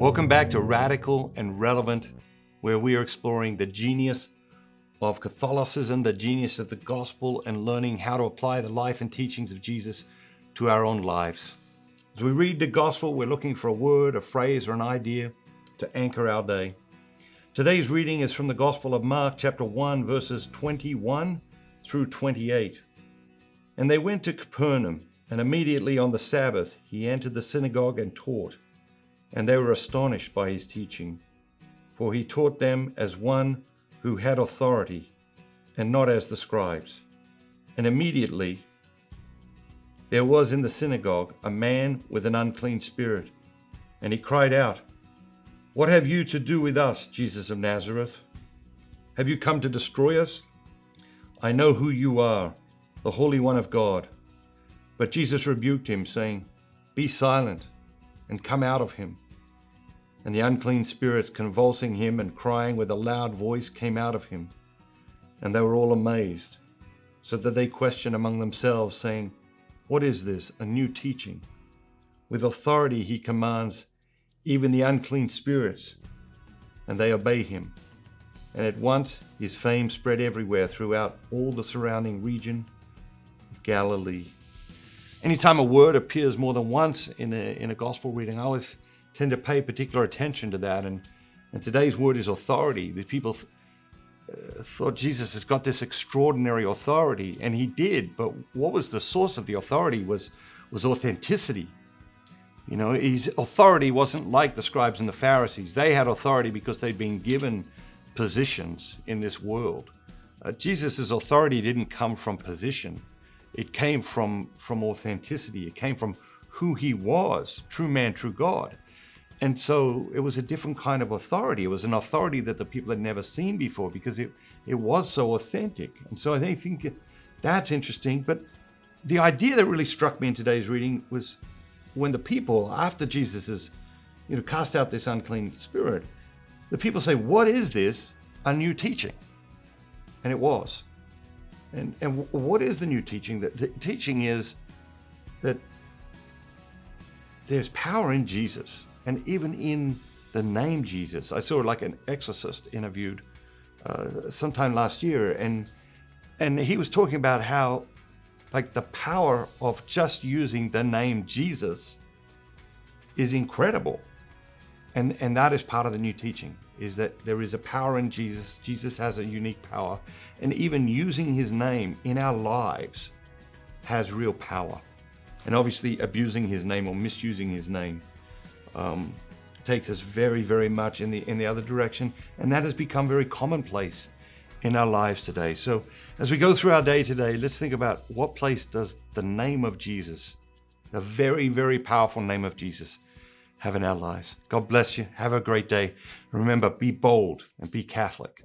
Welcome back to Radical and Relevant, where we are exploring the genius of Catholicism, the genius of the gospel, and learning how to apply the life and teachings of Jesus to our own lives. As we read the gospel, we're looking for a word, a phrase, or an idea to anchor our day. Today's reading is from the Gospel of Mark, chapter 1, verses 21 through 28. And they went to Capernaum, and immediately on the Sabbath he entered the synagogue and taught. And they were astonished by his teaching, for he taught them as one who had authority, and not as the scribes. And immediately there was in the synagogue a man with an unclean spirit, and he cried out, "What have you to do with us, Jesus of Nazareth? Have you come to destroy us? I know who you are, the Holy One of God." But Jesus rebuked him, saying, "Be silent, and come out of him." And the unclean spirits, convulsing him and crying with a loud voice, came out of him. And they were all amazed, so that they questioned among themselves, saying, "What is this, a new teaching? With authority he commands even the unclean spirits, and they obey him." And at once his fame spread everywhere throughout all the surrounding region of Galilee. Anytime a word appears more than once in a gospel reading, I always tend to pay particular attention to that. And today's word is authority. The people thought Jesus has got this extraordinary authority, and he did. But what was the source of the authority was authenticity. You know, his authority wasn't like the scribes and the Pharisees. They had authority because they'd been given positions in this world. Jesus' authority didn't come from position. It came from authenticity. It came from who he was, true man, true God. And so it was a different kind of authority. It was an authority that the people had never seen before because it was so authentic. And so I think that's interesting. But the idea that really struck me in today's reading was when the people, after Jesus has cast out this unclean spirit, the people say, "What is this, a new teaching?" And it was. And what is the new teaching? The teaching is that there's power in Jesus, and even in the name Jesus. I saw like an exorcist interviewed sometime last year, and he was talking about how like the power of just using the name Jesus is incredible. And that is part of the new teaching, is that there is a power in Jesus. Jesus has a unique power. And even using his name in our lives has real power. And obviously abusing his name or misusing his name takes us very, very much in the other direction. And that has become very commonplace in our lives today. So as we go through our day today, let's think about what place does the name of Jesus, the very, very powerful name of Jesus, have in our lives. God bless you. Have a great day. Remember, be bold and be Catholic.